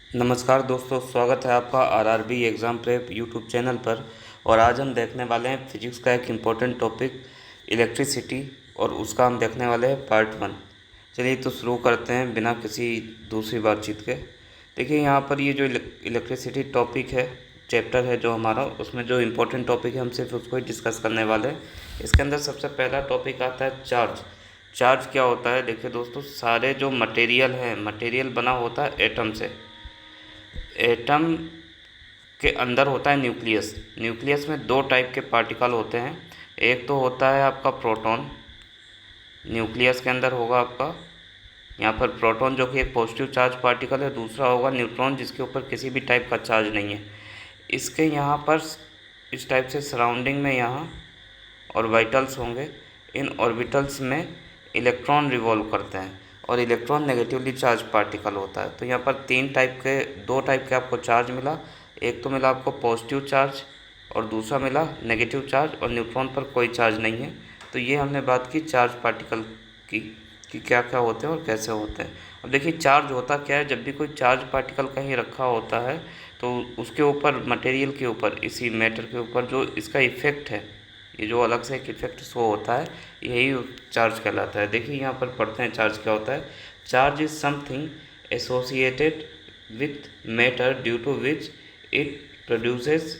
नमस्कार दोस्तों, स्वागत है आपका RRB exam prep YouTube channel पर। और आज हम देखने वाले हैं फिजिक्स का एक इम्पोर्टेंट टॉपिक इलेक्ट्रिसिटी, और उसका हम देखने वाले हैं पार्ट 1। चलिए तो शुरू करते हैं बिना किसी दूसरी बातचीत के। देखिए यहाँ पर ये जो इलेक्ट्रिसिटी टॉपिक है, चैप्टर है जो हमारा, उसमें जो इम्पोर्टेंट टॉपिक है हम सिर्फ उसको ही डिस्कस करने वाले हैं। इसके अंदर सबसे पहला टॉपिक आता है चार्ज। चार्ज क्या होता है? देखिए दोस्तों, सारे जो मटेरियल है, मटेरियल बना होता है एटम से। एटम के अंदर होता है न्यूक्लियस। न्यूक्लियस में दो टाइप के पार्टिकल होते हैं। एक तो होता है आपका प्रोटॉन, न्यूक्लियस के अंदर होगा आपका यहाँ पर प्रोटॉन जो कि एक पॉजिटिव चार्ज पार्टिकल है। दूसरा होगा न्यूट्रॉन जिसके ऊपर किसी भी टाइप का चार्ज नहीं है। इसके यहाँ पर इस टाइप से सराउंडिंग में यहाँ ऑर्बिटल्स होंगे। इन ऑर्बिटल्स में इलेक्ट्रॉन रिवॉल्व करते हैं और इलेक्ट्रॉन नेगेटिवली चार्ज पार्टिकल होता है। तो यहाँ पर दो टाइप के आपको चार्ज मिला। एक तो मिला आपको पॉजिटिव चार्ज और दूसरा मिला नेगेटिव चार्ज, और न्यूट्रॉन पर कोई चार्ज नहीं है। तो ये हमने बात की चार्ज पार्टिकल की कि क्या क्या होते हैं और कैसे होते हैं। अब देखिए चार्ज होता क्या है। जब भी कोई चार्ज पार्टिकल कहीं रखा होता है तो उसके ऊपर, मटेरियल के ऊपर, इसी मैटर के ऊपर जो इसका इफ़ेक्ट है, ये जो अलग से एक इफेक्ट शो होता है, यही चार्ज कहलाता है। देखिए यहाँ पर पढ़ते हैं चार्ज क्या होता है। Charge is something associated with matter due to which it produces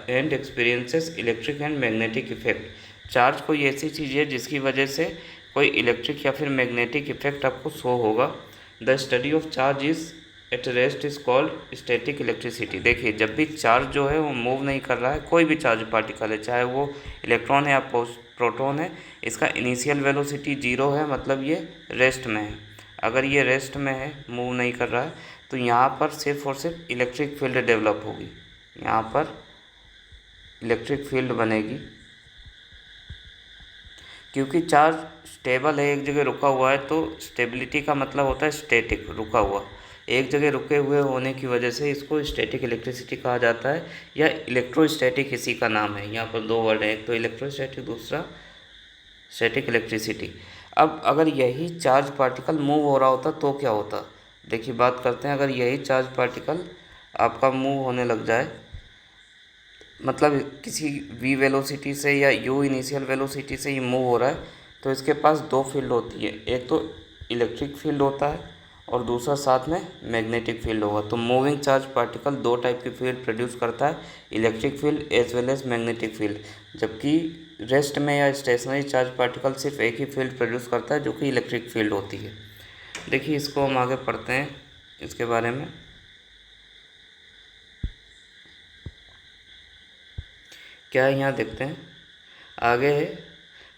and experiences electric and magnetic effect. Charge कोई ऐसी चीज़ है जिसकी वजह से कोई इलेक्ट्रिक या फिर मैग्नेटिक इफेक्ट आपको शो होगा। The study of charge is at rest is called static electricity. देखिए जब भी चार्ज जो है वो मूव नहीं कर रहा है, कोई भी चार्ज पार्टिकल है, चाहे वो इलेक्ट्रॉन है या प्रोटॉन है, इसका इनिशियल वेलोसिटी 0 है, मतलब ये रेस्ट में है। अगर ये रेस्ट में है, मूव नहीं कर रहा है, तो यहाँ पर सिर्फ और सिर्फ इलेक्ट्रिक फील्ड डेवलप होगी। यहाँ पर इलेक्ट्रिक फील्ड बनेगी क्योंकि चार्ज स्टेबल है, एक जगह रुका हुआ है। तो स्टेबिलिटी का मतलब होता है स्टैटिक, रुका हुआ। एक जगह रुके हुए होने की वजह से इसको स्टैटिक इलेक्ट्रिसिटी कहा जाता है, या इलेक्ट्रोस्टैटिक इसी का नाम है। यहाँ पर दो वर्ड हैं, एक तो इलेक्ट्रोस्टैटिक, दूसरा स्टैटिक इलेक्ट्रिसिटी। अब अगर यही चार्ज पार्टिकल मूव हो रहा होता तो क्या होता? देखिए बात करते हैं। अगर यही चार्ज पार्टिकल आपका मूव होने लग जाए, मतलब किसी v वेलोसिटी से या u इनिशियल वेलोसिटी से ये मूव हो रहा है, तो इसके पास दो फील्ड होती है। एक तो इलेक्ट्रिक फील्ड होता है और दूसरा साथ में मैग्नेटिक फील्ड होगा। तो मूविंग चार्ज पार्टिकल दो टाइप की फील्ड प्रोड्यूस करता है, electric field as well as magnetic field. जबकि रेस्ट में या स्टेशनरी चार्ज पार्टिकल सिर्फ एक ही फील्ड प्रोड्यूस करता है जो कि इलेक्ट्रिक फील्ड होती है। देखिए इसको हम आगे पढ़ते हैं, इसके बारे में क्या है यहाँ देखते हैं। आगे है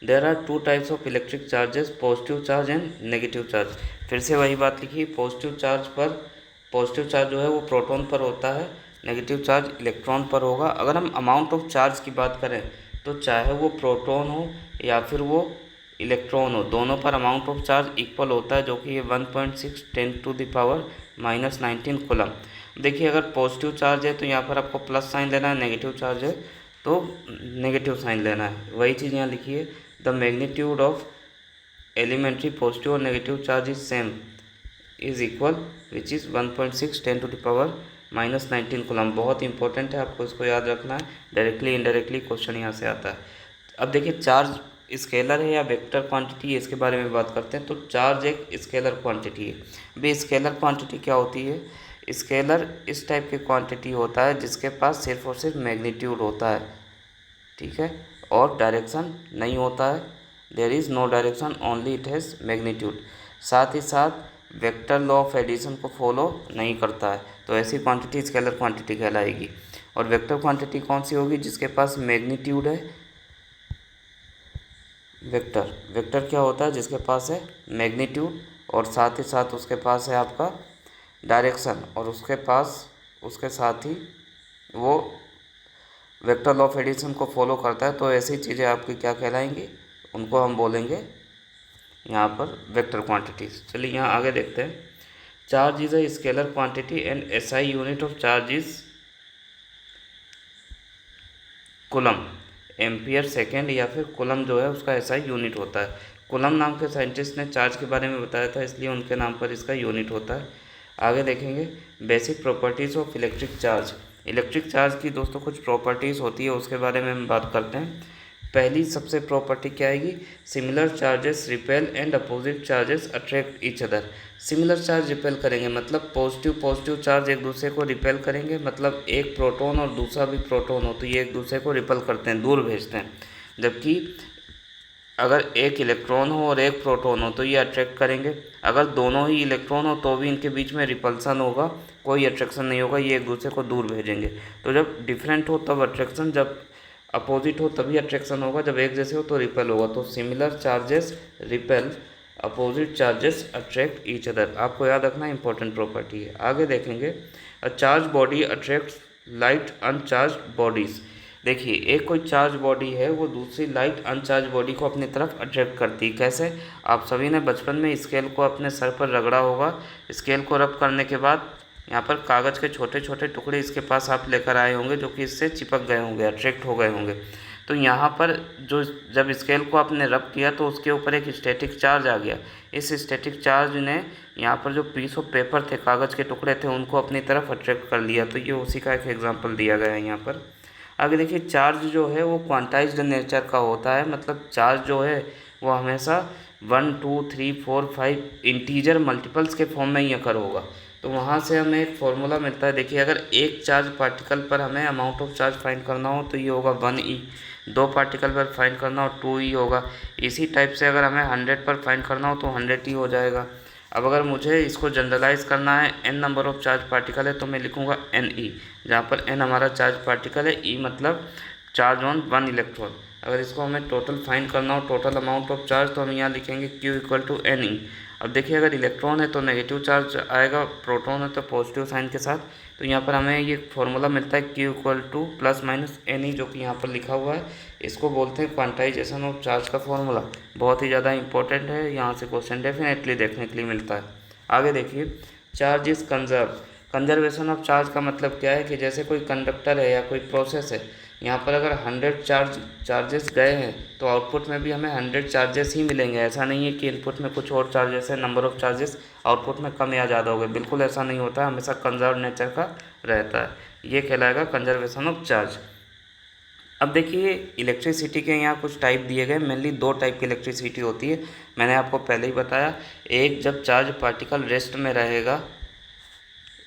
there are two types of electric charges, positive charge and negative charge. फिर से वही बात लिखी, पॉजिटिव चार्ज जो है वो प्रोटॉन पर होता है, नेगेटिव चार्ज इलेक्ट्रॉन पर होगा। अगर हम अमाउंट ऑफ चार्ज की बात करें तो चाहे वो प्रोटॉन हो या फिर वो इलेक्ट्रॉन हो, दोनों पर अमाउंट ऑफ चार्ज इक्वल होता है, जो कि ये 1.6 10⁻⁻19 कूलम। देखिए अगर पॉजिटिव चार्ज है तो यहाँ पर आपको प्लस साइन लेना है, नेगेटिव चार्ज है तो नेगेटिव साइन लेना है। वही चीज़ यहाँ लिखिए, the magnitude of elementary positive और negative charge is same is equal which is 1.6 10⁻⁻19 coulomb. बहुत इंपॉर्टेंट है, आपको इसको याद रखना है। डायरेक्टली इनडायरेक्टली क्वेश्चन यहाँ से आता है। अब देखिए चार्ज स्केलर है या वेक्टर क्वांटिटी है, इसके बारे में बात करते हैं। तो चार्ज एक स्केलर क्वांटिटी है। अभी स्केलर क्वांटिटी क्या होती है? स्केलर इस टाइप की क्वांटिटी होता है जिसके पास सिर्फ और सिर्फ मैग्नीट्यूड होता है, ठीक है, और डायरेक्शन नहीं होता है। There is no direction, only it has magnitude. साथ ही साथ वेक्टर लॉ ऑफ एडिशन को फॉलो नहीं करता है। तो ऐसी क्वांटिटी स्केलर क्वांटिटी कहलाएगी। और वेक्टर क्वांटिटी कौन सी होगी? जिसके पास मैग्नीट्यूड है। वेक्टर क्या होता है? जिसके पास है मैग्नीट्यूड और साथ ही साथ उसके पास है आपका डायरेक्शन, और उसके साथ ही वो वेक्टर लॉ ऑफ एडिशन को फॉलो करता है। तो ऐसी चीज़ें आपकी क्या कहलाएंगी? उनको हम बोलेंगे यहाँ पर वेक्टर क्वांटिटीज। चलिए यहाँ आगे देखते हैं। Charge is a scalar quantity and SI unit of charge is coulomb. Ampere second या फिर कूलम जो है उसका एसआई यूनिट होता है। कूलम नाम के साइंटिस्ट ने चार्ज के बारे में बताया था, इसलिए उनके नाम पर इसका यूनिट होता है। आगे देखेंगे basic properties of electric charge. Electric charge की दोस्तों कुछ प्रॉपर्टीज़ होती है, उसके बारे में हम बात करते हैं। पहली सबसे प्रॉपर्टी क्या आएगी, similar charges repel and opposite charges attract each other. Similar charge repel करेंगे मतलब पॉजिटिव चार्ज एक दूसरे को रिपेल करेंगे, मतलब एक प्रोटॉन और दूसरा भी प्रोटॉन हो तो ये एक दूसरे को रिपेल करते हैं, दूर भेजते हैं। जबकि अगर एक इलेक्ट्रॉन हो और एक प्रोटॉन हो तो ये अट्रैक्ट करेंगे। अगर दोनों ही इलेक्ट्रॉन हो तो भी इनके बीच में रिपल्सन होगा, कोई अट्रैक्शन नहीं होगा, ये एक दूसरे को दूर भेजेंगे। तो जब डिफरेंट हो तब अट्रैक्शन, जब अपोजिट हो तभी अट्रैक्शन होगा, जब एक जैसे हो तो रिपेल होगा। तो similar charges repel, opposite charges attract each other. आपको याद रखना इंपॉर्टेंट प्रॉपर्टी है। आगे देखेंगे a charge body attracts light uncharged bodies. देखिए एक कोई चार्ज बॉडी है वो दूसरी लाइट अनचार्ज बॉडी को अपनी तरफ अट्रैक्ट करती है। कैसे? आप सभी ने बचपन में स्केल को अपने सर पर रगड़ा होगा। स्केल को रब करने के बाद यहाँ पर कागज़ के छोटे छोटे टुकड़े इसके पास आप लेकर आए होंगे जो कि इससे चिपक गए होंगे, अट्रैक्ट हो गए होंगे। तो यहाँ पर जो जब स्केल को आपने रब किया तो उसके ऊपर एक स्टैटिक चार्ज आ गया। इस स्टैटिक चार्ज ने यहाँ पर जो पीस ऑफ पेपर थे, कागज़ के टुकड़े थे, उनको अपनी तरफ अट्रैक्ट कर लिया। तो ये उसी का एक एग्जाम्पल दिया गया है यहाँ पर। आगे देखिए चार्ज जो है वो क्वांटाइज्ड नेचर का होता है, मतलब चार्ज जो है वो हमेशा 1 2 3 4 5 इंटीजर मल्टीपल्स के फॉर्म में ही अकर होगा। तो वहाँ से हमें एक फॉर्मूला मिलता है। देखिए अगर एक चार्ज पार्टिकल पर हमें अमाउंट ऑफ चार्ज फाइंड करना हो तो ये होगा 1e, 2 पार्टिकल पर फाइंड करना हो 2e होगा। इसी टाइप से अगर हमें 100 पर फाइंड करना हो तो 100e हो जाएगा। अब अगर मुझे इसको जनरलाइज करना है, n number of charge particle है तो मैं लिखूँगा Ne, जहाँ पर n हमारा चार्ज पार्टिकल है, E मतलब चार्ज ऑन 1 इलेक्ट्रॉन। अगर इसको हमें टोटल फाइंड करना हो, टोटल अमाउंट ऑफ चार्ज, तो हम यहाँ लिखेंगे Q = Ne। अब देखिए अगर इलेक्ट्रॉन है तो नेगेटिव चार्ज आएगा, प्रोटॉन है तो पॉजिटिव साइन के साथ। तो यहाँ पर हमें ये फॉर्मूला मिलता है Q = ±Ne, जो कि यहाँ पर लिखा हुआ है। इसको बोलते हैं क्वांटाइजेशन ऑफ चार्ज का फॉर्मूला। बहुत ही ज़्यादा इंपॉर्टेंट है, यहाँ से क्वेश्चन डेफिनेटली देखने के लिए मिलता है। आगे देखिए charge is conserve. Conservation of charge का मतलब क्या है कि जैसे कोई कंडक्टर है या कोई प्रोसेस है, यहाँ पर अगर 100 चार्जेस गए हैं तो आउटपुट में भी हमें 100 चार्जेस ही मिलेंगे। ऐसा नहीं है कि इनपुट में कुछ और चार्जेस है, नंबर ऑफ़ चार्जेस आउटपुट में कम या ज़्यादा हो गए, बिल्कुल ऐसा नहीं होता है, हमेशा कंजर्व नेचर का रहता है। ये कहलाएगा कंजर्वेशन ऑफ चार्ज। अब देखिए इलेक्ट्रिसिटी के यहाँ कुछ टाइप दिए गए, मेनली 2 टाइप की इलेक्ट्रिसिटी होती है। मैंने आपको पहले ही बताया, एक जब चार्ज पार्टिकल रेस्ट में रहेगा,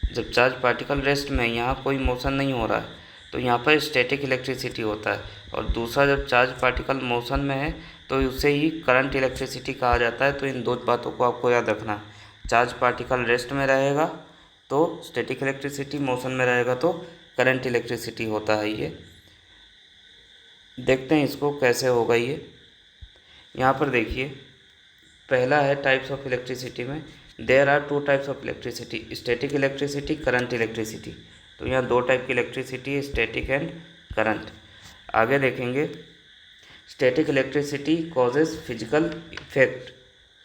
जब चार्ज पार्टिकल रेस्ट में, यहाँ कोई मोशन नहीं हो रहा है तो यहाँ पर स्टैटिक इलेक्ट्रिसिटी होता है। और दूसरा जब चार्ज पार्टिकल मोशन में है तो उसे ही करंट इलेक्ट्रिसिटी कहा जाता है। तो इन 2 बातों को आपको याद रखना है। चार्ज पार्टिकल रेस्ट में रहेगा तो स्टैटिक इलेक्ट्रिसिटी, मोशन में रहेगा तो करंट इलेक्ट्रिसिटी होता है। ये देखते हैं इसको कैसे होगा। ये यहाँ पर देखिए पहला है टाइप्स ऑफ इलेक्ट्रिसिटी में, there are 2 types of electricity, static electricity, current electricity. तो यहाँ 2 टाइप की इलेक्ट्रिसिटी है, स्टैटिक एंड करंट। आगे देखेंगे static electricity causes physical effect.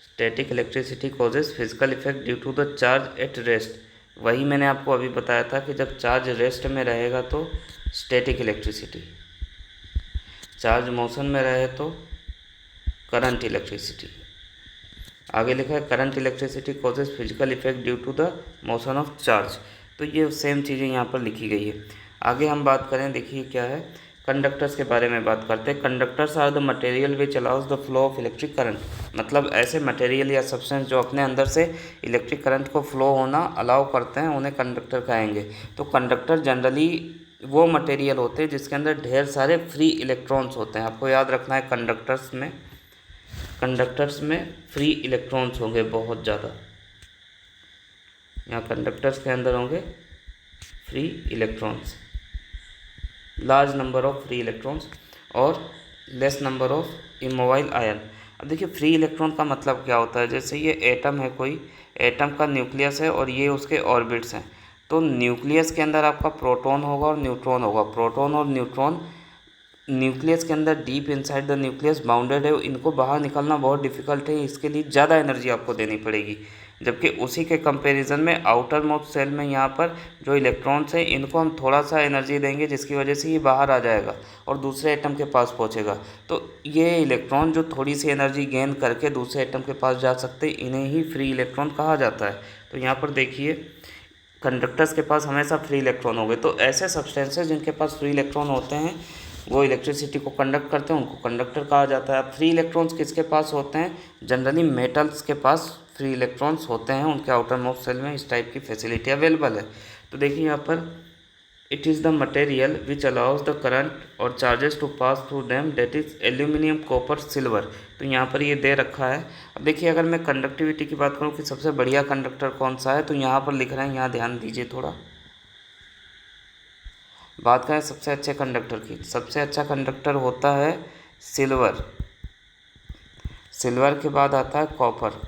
Static electricity causes physical effect due to the charge at rest. वही मैंने आपको अभी बताया था कि जब चार्ज रेस्ट में रहेगा तो स्टैटिक इलेक्ट्रिसिटी, चार्ज मोशन में रहे तो करंट इलेक्ट्रिसिटी। आगे लिखा है current electricity causes physical effect due to the motion of charge. तो ये सेम चीज़ें यहाँ पर लिखी गई है। आगे हम बात करें, देखिए क्या है, कंडक्टर्स के बारे में बात करते हैं। Conductors are the material which allows the flow of electric current. मतलब ऐसे मटेरियल या सब्सटेंस जो अपने अंदर से इलेक्ट्रिक करंट को फ्लो होना अलाउ करते हैं, उन्हें कंडक्टर कहेंगे। तो कंडक्टर जनरली वो मटेरियल होते हैं जिसके अंदर ढेर सारे फ्री इलेक्ट्रॉन्स होते हैं। आपको याद रखना है कंडक्टर्स में फ्री इलेक्ट्रॉन्स होंगे बहुत ज़्यादा। यहाँ कंडक्टर्स के अंदर होंगे free electrons, large number of free electrons और less number of immobile ion. अब देखिए फ्री इलेक्ट्रॉन का मतलब क्या होता है, जैसे ये एटम है, कोई एटम का न्यूक्लियस है और ये उसके ऑर्बिट्स हैं। तो न्यूक्लियस के अंदर आपका प्रोटॉन होगा और न्यूट्रॉन होगा। प्रोटॉन और न्यूट्रॉन न्यूक्लियस के अंदर deep inside the nucleus bounded है, इनको बाहर निकलना बहुत डिफिकल्ट है, इसके लिए ज़्यादा एनर्जी आपको देनी पड़ेगी। जबकि उसी के कंपैरिजन में आउटर मोस्ट सेल में यहाँ पर जो इलेक्ट्रॉन्स हैं इनको हम थोड़ा सा एनर्जी देंगे जिसकी वजह से ये बाहर आ जाएगा और दूसरे एटम के पास पहुँचेगा। तो ये इलेक्ट्रॉन जो थोड़ी सी एनर्जी गेन करके दूसरे एटम के पास जा सकते हैं, इन्हें ही फ्री इलेक्ट्रॉन कहा जाता है। तो यहाँ पर देखिए कंडक्टर्स के पास हमेशा फ्री इलेक्ट्रॉन होंगे। तो ऐसे सब्सटेंसेस जिनके पास फ्री इलेक्ट्रॉन होते हैं वो इलेक्ट्रिसिटी को कंडक्ट करते हैं, उनको कंडक्टर कहा जाता है। अब फ्री इलेक्ट्रॉन्स किसके पास होते हैं? जनरली मेटल्स के पास फ्री इलेक्ट्रॉन्स होते हैं, उनके आउटर मोस्ट सेल में इस टाइप की फैसिलिटी अवेलेबल है। तो देखिए यहाँ पर it is the material which allows the current और charges to pass through them, that is aluminium, copper, silver. तो यहाँ पर ये दे रखा है। अब देखिए अगर मैं कंडक्टिविटी की बात करूँ कि सबसे बढ़िया कंडक्टर कौन सा है, तो यहाँ पर लिख रहे हैं, यहाँ ध्यान दीजिए थोड़ा। बात करें सबसे अच्छे कंडक्टर की, सबसे अच्छा कंडक्टर होता है सिल्वर। सिल्वर के बाद आता है कॉपर।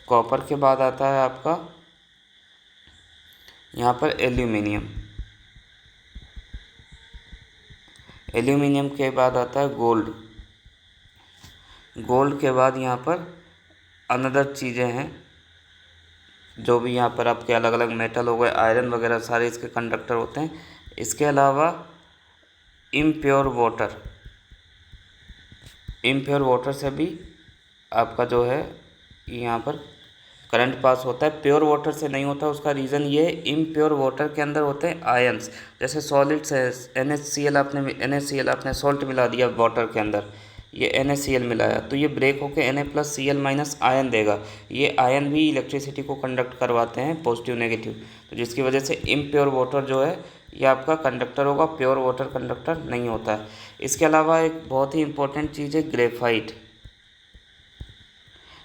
कॉपर के बाद आता है आपका यहाँ पर एल्यूमिनियम। एल्यूमिनियम के बाद आता है गोल्ड। गोल्ड के बाद यहाँ पर अनदर चीज़ें हैं जो भी यहाँ पर आपके अलग अलग मेटल हो गए, आयरन वगैरह सारे इसके कंडक्टर होते हैं। इसके अलावा इम्प्योर वाटर, इम्प्योर वाटर से भी आपका जो है यहाँ पर करंट पास होता है। प्योर वाटर से नहीं होता, उसका रीज़न ये है इम्प्योर वाटर के अंदर होते हैं आयंस। जैसे सॉलिड्स है, NaCl आपने सॉल्ट मिला दिया वाटर के अंदर, ये NaCl मिलाया तो ये ब्रेक होकर Na+Cl- आयन देगा। ये आयन भी इलेक्ट्रिसिटी को कंडक्ट करवाते हैं पॉजिटिव नेगेटिव। तो जिसकी वजह से इम्प्योर वाटर जो है ये आपका कंडक्टर होगा, प्योर वाटर कंडक्टर नहीं होता है। इसके अलावा एक बहुत ही इंपॉर्टेंट चीज़ है ग्रेफाइट।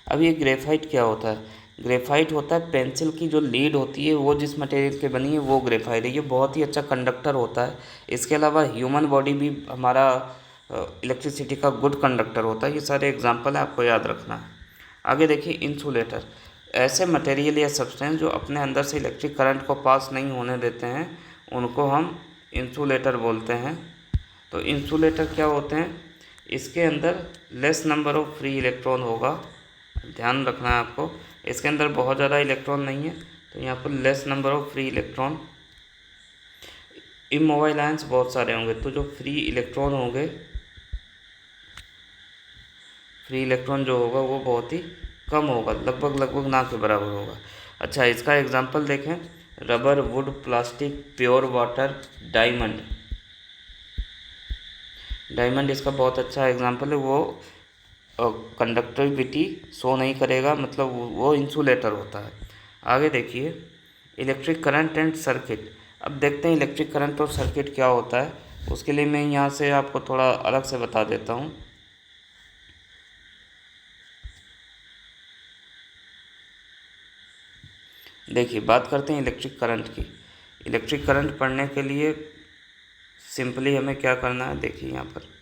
अब ये ग्रेफाइट क्या होता है? ग्रेफाइट होता है पेंसिल की जो लीड होती है वो जिस मटेरियल की बनी है वो ग्रेफाइट है। ये बहुत ही अच्छा कंडक्टर होता है। इसके अलावा ह्यूमन बॉडी भी हमारा इलेक्ट्रिसिटी का गुड कंडक्टर होता है। ये सारे एग्जांपल है, आपको याद रखना है। आगे देखिए इंसुलेटर, ऐसे मटेरियल या सब्सटेंस जो अपने अंदर से इलेक्ट्रिक करंट को पास नहीं होने देते हैं उनको हम इंसुलेटर बोलते हैं। तो इंसुलेटर क्या होते हैं? इसके अंदर less number of free electron होगा, ध्यान रखना है आपको। इसके अंदर बहुत ज़्यादा इलेक्ट्रॉन नहीं है, तो यहाँ पर less number of free electron. Immobile ions बहुत सारे होंगे, तो जो फ्री इलेक्ट्रॉन होंगे, फ्री इलेक्ट्रॉन जो होगा वो बहुत ही कम होगा, लगभग ना के बराबर होगा। अच्छा, इसका एग्जांपल देखें, rubber, would, plastic, pure water, diamond. Diamond इसका बहुत अच्छा एग्जांपल है। वो कंडक्टिविटी शो नहीं करेगा, मतलब वो इंसुलेटर होता है। आगे देखिए इलेक्ट्रिक करंट एंड सर्किट। अब देखते हैं इलेक्ट्रिक करंट और सर्किट क्या होता है। उसके लिए मैं यहाँ से आपको थोड़ा अलग से बता देता हूँ। देखिए बात करते हैं इलेक्ट्रिक करंट की। इलेक्ट्रिक करंट पढ़ने के लिए सिंपली हमें क्या करना है, देखिए यहाँ पर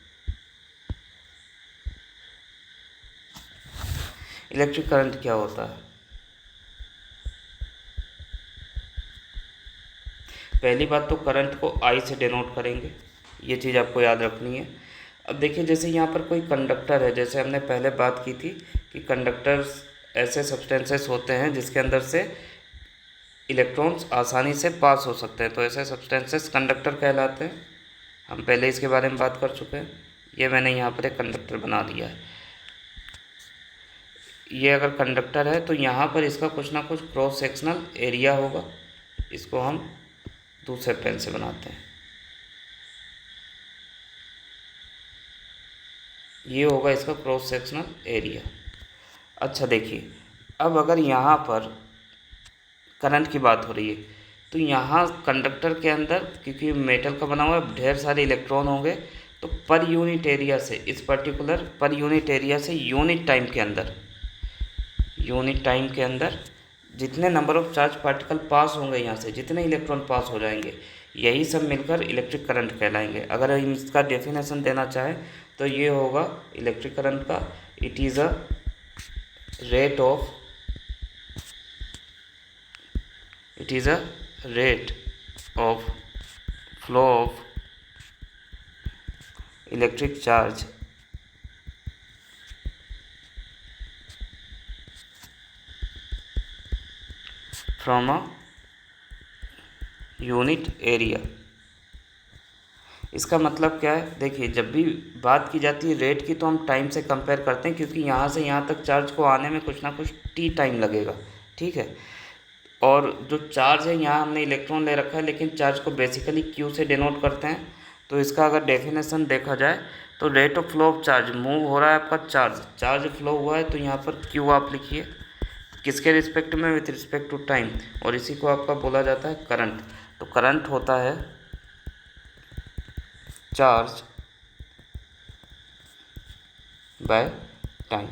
इलेक्ट्रिक करंट क्या होता है। पहली बात तो करंट को I से डिनोट करेंगे, ये चीज़ आपको याद रखनी है। अब देखिए जैसे यहाँ पर कोई कंडक्टर है, जैसे हमने पहले बात की थी कि कंडक्टर्स ऐसे सब्सटेंसेस होते हैं जिसके अंदर से इलेक्ट्रॉन्स आसानी से पास हो सकते हैं, तो ऐसे सब्सटेंसेस कंडक्टर कहलाते हैं। हम पहले इसके बारे में बात कर चुके हैं। ये मैंने यहाँ पर एक कंडक्टर बना दिया है। ये अगर कंडक्टर है तो यहाँ पर इसका कुछ ना कुछ क्रॉस सेक्शनल एरिया होगा, इसको हम दूसरे पेन से बनाते हैं। ये होगा इसका क्रॉस सेक्शनल एरिया। अच्छा देखिए, अब अगर यहाँ पर करंट की बात हो रही है तो यहाँ कंडक्टर के अंदर, क्योंकि मेटल का बना हुआ है, ढेर सारे इलेक्ट्रॉन होंगे, तो पर यूनिट एरिया से, इस पर्टिकुलर पर यूनिट एरिया से यूनिट टाइम के अंदर जितने number of charge particle pass होंगे, यहाँ से जितने इलेक्ट्रॉन पास हो जाएंगे, यही सब मिलकर इलेक्ट्रिक करंट कहलाएंगे। अगर हम इसका डेफिनेशन देना चाहें तो ये होगा इलेक्ट्रिक करंट का, it is a rate of flow of electric charge from a unit area. इसका मतलब क्या है, देखिए जब भी बात की जाती है रेट की तो हम टाइम से कंपेयर करते हैं, क्योंकि यहाँ से यहाँ तक चार्ज को आने में कुछ ना कुछ टी टाइम लगेगा, ठीक है। और जो चार्ज है यहाँ हमने इलेक्ट्रॉन ले रखा है, लेकिन चार्ज को बेसिकली क्यू से डिनोट करते हैं। तो इसका अगर डेफिनेशन देखा जाए तो rate of flow of charge, move हो रहा है आपका चार्ज फ्लो हुआ है, तो यहाँ पर क्यू आप लिखिए, किसके रिस्पेक्ट में, विथ रिस्पेक्ट टू टाइम, और इसी को आपका बोला जाता है करंट। तो करंट होता है चार्ज बाय टाइम।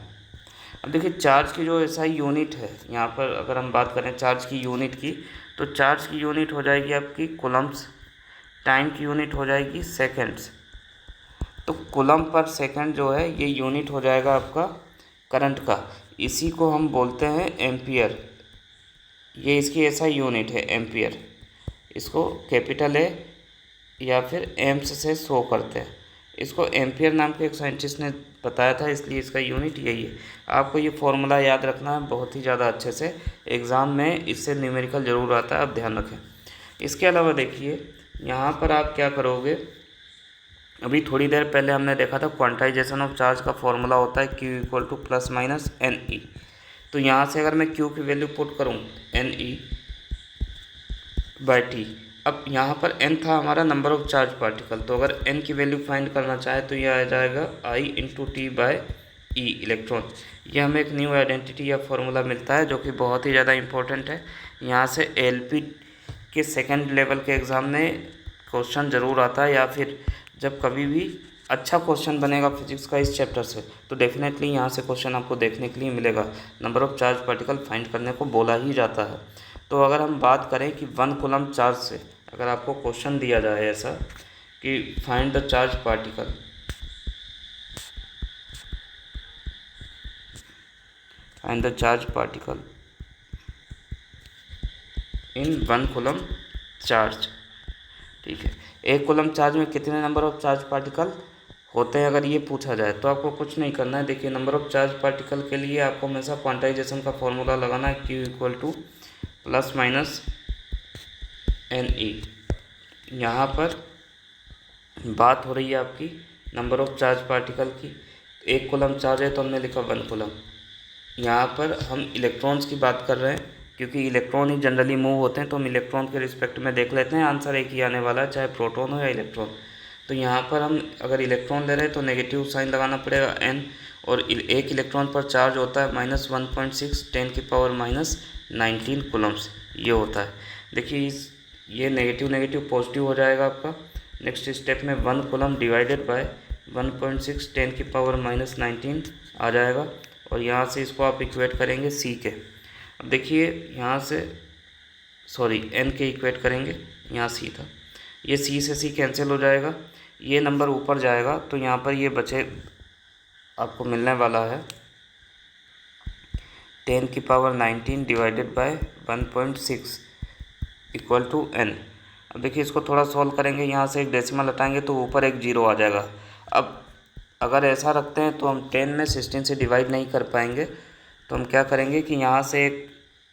अब देखिए चार्ज की जो एसआई यूनिट है, यहाँ पर अगर हम बात करें चार्ज की यूनिट की, तो चार्ज की यूनिट हो जाएगी आपकी कूलम्ब्स, टाइम की यूनिट हो जाएगी सेकंड्स। तो कूलम पर सेकंड जो है ये यूनिट हो जाएगा आपका करंट का, इसी को हम बोलते हैं एम्पियर। ये इसकी एसआई यूनिट है एम्पियर, इसको कैपिटल ए या फिर एम्स से शो करते हैं। इसको एम्पियर नाम के एक साइंटिस्ट ने बताया था, इसलिए इसका यूनिट यही है। आपको ये फॉर्मूला याद रखना है बहुत ही ज़्यादा अच्छे से, एग्ज़ाम में इससे न्यूमेरिकल ज़रूर आता है, आप ध्यान रखें। इसके अलावा देखिए यहाँ पर आप क्या करोगे, अभी थोड़ी देर पहले हमने देखा था क्वांटाइजेशन ऑफ चार्ज का फॉर्मूला होता है Q equal to plus minus n e. तो यहाँ से अगर मैं Q की वैल्यू पुट करूँ एन ई बाई टी, अब यहाँ पर n था हमारा नंबर ऑफ चार्ज पार्टिकल, तो अगर n की वैल्यू फाइंड करना चाहे तो ये आ जाएगा I into T by E electron. ये हमें एक न्यू आइडेंटिटी या फॉर्मूला मिलता है जो कि बहुत ही ज़्यादा इंपॉर्टेंट है। यहाँ से एलपी के सेकंड लेवल के एग्ज़ाम में क्वेश्चन ज़रूर आता है, या फिर जब कभी भी अच्छा क्वेश्चन बनेगा फिजिक्स का इस चैप्टर से तो डेफिनेटली यहाँ से क्वेश्चन आपको देखने के लिए मिलेगा। Number of charge particle find करने को बोला ही जाता है। तो अगर हम बात करें कि 1 कूलम चार्ज से अगर आपको क्वेश्चन दिया जाए ऐसा कि find the charge particle, find the charge particle in 1 coulomb charge, ठीक है। 1 कूलम चार्ज में कितने नंबर ऑफ चार्ज पार्टिकल होते हैं अगर ये पूछा जाए तो आपको कुछ नहीं करना है। देखिए नंबर ऑफ चार्ज पार्टिकल के लिए आपको हमेशा क्वांटाइजेशन का फॉर्मूला लगाना है, Q equal to plus minus n e. यहाँ पर बात हो रही है आपकी नंबर ऑफ चार्ज पार्टिकल की, 1 कूलम चार्ज है तो हमने लिखा 1 कूलम। यहाँ पर हम इलेक्ट्रॉन्स की बात कर रहे हैं, क्योंकि इलेक्ट्रॉन ही जनरली मूव होते हैं, तो हम इलेक्ट्रॉन के रिस्पेक्ट में देख लेते हैं, आंसर एक ही आने वाला है, चाहे प्रोटॉन हो या इलेक्ट्रॉन। तो यहाँ पर हम अगर इलेक्ट्रॉन ले रहे हैं तो नेगेटिव साइन लगाना पड़ेगा n, और एक इलेक्ट्रॉन पर चार्ज होता है -1.6 10⁻⁻19 कूलम्स, ये होता है। देखिए ये नेगेटिव नेगेटिव पॉजिटिव हो जाएगा आपका। नेक्स्ट स्टेप में 1 कूलम डिवाइडेड बाय 1.6 10⁻⁻19 आ जाएगा, और यहाँ से इसको आप इक्वेट करेंगे C के। अब देखिए यहाँ से N के इक्वेट करेंगे, यहाँ C था, ये C से C कैंसिल हो जाएगा, ये नंबर ऊपर जाएगा, तो यहाँ पर ये बचे आपको मिलने वाला है 10⁻19 divided by 1.6 equal to n। अब देखिए इसको थोड़ा सॉल्व करेंगे, यहाँ से एक डेसिमल हटाएंगे तो ऊपर एक जीरो आ जाएगा। अब अगर ऐसा रखते हैं तो हम 10 में 16 से डिवाइड नहीं कर पाएंगे, तो हम क्या करेंगे कि यहाँ से एक,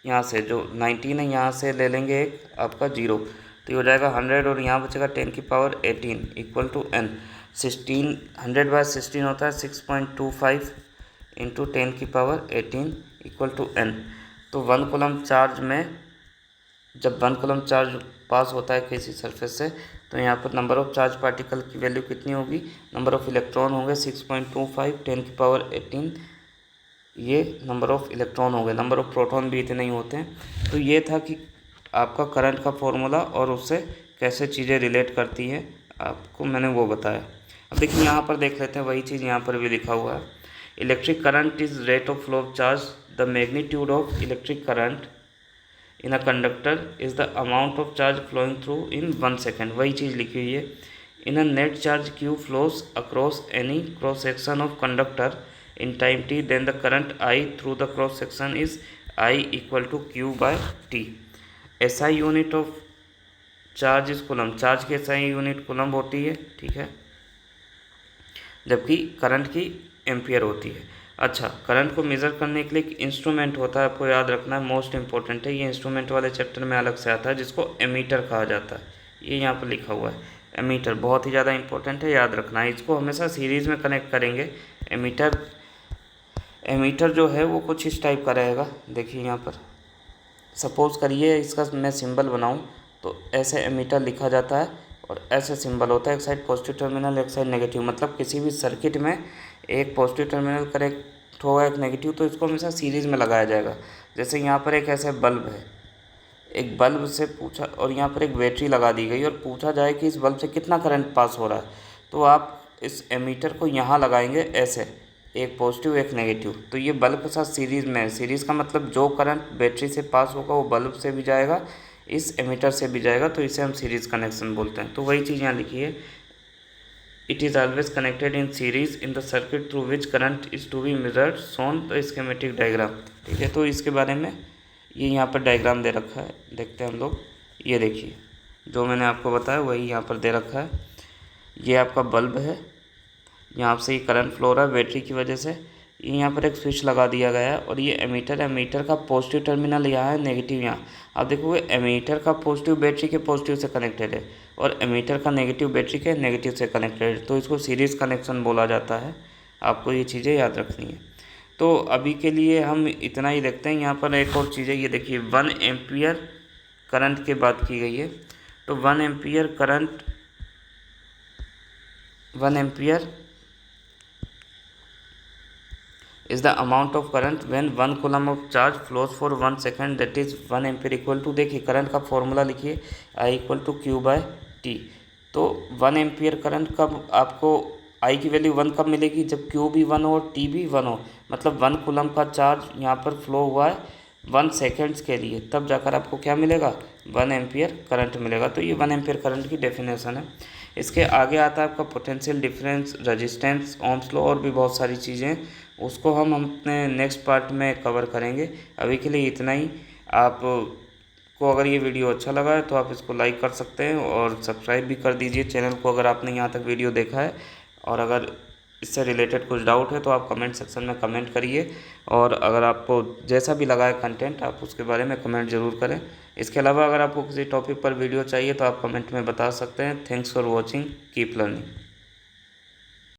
यहाँ से जो 19 है यहाँ से ले लेंगे एक आपका जीरो, तो ये हो जाएगा 100, और यहाँ बचेगा 10⁻18 इक्वल टू n। 100/16 होता है 6.25 इंटू 10⁻18 इक्वल टू n। तो 1 कूलम चार्ज में जब 1 कूलम चार्ज पास होता है किसी सरफेस से, तो यहाँ पर नंबर ऑफ चार्ज पार्टिकल की वैल्यू कितनी होगी, नंबर ऑफ इलेक्ट्रॉन होंगे 6.25 10⁻18, ये नंबर ऑफ इलेक्ट्रॉन हो गए, नंबर ऑफ प्रोटॉन भी इतने ही होते हैं। तो ये था कि आपका करंट का फॉर्मूला और उससे कैसे चीज़ें रिलेट करती हैं आपको मैंने वो बताया। अब देखिए यहाँ पर देख लेते हैं, वही चीज़ यहाँ पर भी लिखा हुआ है, electric current is rate of flow of charge, the magnitude of electric current in a conductor is the amount of charge flowing through in 1 second, वही चीज़ लिखी हुई है। In a net charge Q flows across any cross section of conductor in time t, then the current I through the cross section is I equal to Q by T। SI unit of charge is coulomb, charge की SI unit coulomb होती है, ठीक है, जबकि current की ampere होती है। अच्छा, करंट को मेज़र करने के लिए एक इंस्ट्रूमेंट होता है, आपको याद रखना है, मोस्ट इंपॉर्टेंट है। ये इंस्ट्रूमेंट वाले चैप्टर में अलग से आता है, जिसको एमीटर कहा जाता है। ये यहाँ पर लिखा हुआ है एमीटर, बहुत ही ज़्यादा इंपॉर्टेंट है, याद रखना है। इसको हमेशा सीरीज़ में कनेक्ट करेंगे। एमीटर जो है वो कुछ इस टाइप का रहेगा। देखिए यहाँ पर सपोज़ करिए इसका मैं सिंबल बनाऊँ तो ऐसे एमीटर लिखा जाता है और ऐसे सिंबल होता है, एक साइड पॉजिटिव टर्मिनल एक साइड नेगेटिव। मतलब किसी भी सर्किट में एक पॉजिटिव टर्मिनल कनेक्ट होगा एक नेगेटिव, तो इसको हमेशा सीरीज़ में लगाया जाएगा। जैसे यहाँ पर एक ऐसे बल्ब है, एक बल्ब से पूछा और यहाँ पर एक बैटरी लगा दी गई और पूछा जाए कि इस बल्ब से कितना करंट पास हो रहा है, तो आप इस एमीटर को यहाँ लगाएंगे ऐसे, एक पॉजिटिव एक नेगेटिव। तो ये बल्ब के साथ सीरीज़ में है। सीरीज़ का मतलब जो करंट बैटरी से पास होगा वो बल्ब से भी जाएगा, इस एमीटर से भी जाएगा, तो इसे हम सीरीज़ कनेक्शन बोलते हैं। तो वही चीज़ यहाँ लिखी है, it is always connected in series in the circuit through which current is to be measured shown the schematic diagram. ठीक है, तो इसके बारे में ये यहाँ पर डायग्राम दे रखा है, देखते हैं हम लोग। ये देखिए जो मैंने आपको बताया वही यहाँ पर दे रखा है। ये आपका बल्ब है, यहाँ से ये करंट फ्लो रहा है बैटरी की वजह से। यहाँ पर एक स्विच लगा दिया गया है और ये एमीटर है। एमीटर का पॉजिटिव टर्मिनल यहाँ है, नेगेटिव यहाँ। आप देखोगे एमीटर का पॉजिटिव बैटरी के पॉजिटिव से कनेक्टेड है और एमीटर का नेगेटिव बैटरी के नेगेटिव से कनेक्टेड है, तो इसको सीरीज़ कनेक्शन बोला जाता है। आपको ये चीज़ें याद रखनी है। तो अभी के लिए हम इतना ही देखते हैं। यहाँ पर एक और चीज़ है, ये देखिए 1 एम्पियर करंट की बात की गई है। तो 1 ampere current, 1 ampere is the amount of current when 1 coulomb of charge flows for 1 second, that is 1 ampere equal to, देखिए करंट का फॉर्मूला लिखिए, I equal to Q by t. तो 1 एम्पियर करंट कब आपको I की value 1 कब मिलेगी, जब Q भी 1 हो और T भी 1 हो। मतलब 1 कूलम का चार्ज यहाँ पर फ्लो हुआ है 1 सेकेंड्स के लिए, तब जाकर आपको क्या मिलेगा, 1 एम्पियर करंट मिलेगा। तो ये 1 एम्पियर करंट की डेफिनेशन है। इसके आगे आता है आपका potential difference, resistance, Ohm's law और भी बहुत सारी चीज़ें, उसको हम अपने नेक्स्ट पार्ट में कवर करेंगे। अभी के लिए इतना ही। आप को अगर ये वीडियो अच्छा लगा है तो आप इसको लाइक कर सकते हैं और सब्सक्राइब भी कर दीजिए चैनल को अगर आपने यहाँ तक वीडियो देखा है। और अगर इससे रिलेटेड कुछ डाउट है तो आप कमेंट सेक्शन में कमेंट करिए, और अगर आपको जैसा भी लगा है कंटेंट आप उसके बारे में कमेंट ज़रूर करें। इसके अलावा अगर आपको किसी टॉपिक पर वीडियो चाहिए तो आप कमेंट में बता सकते हैं। Thanks for watching, keep learning.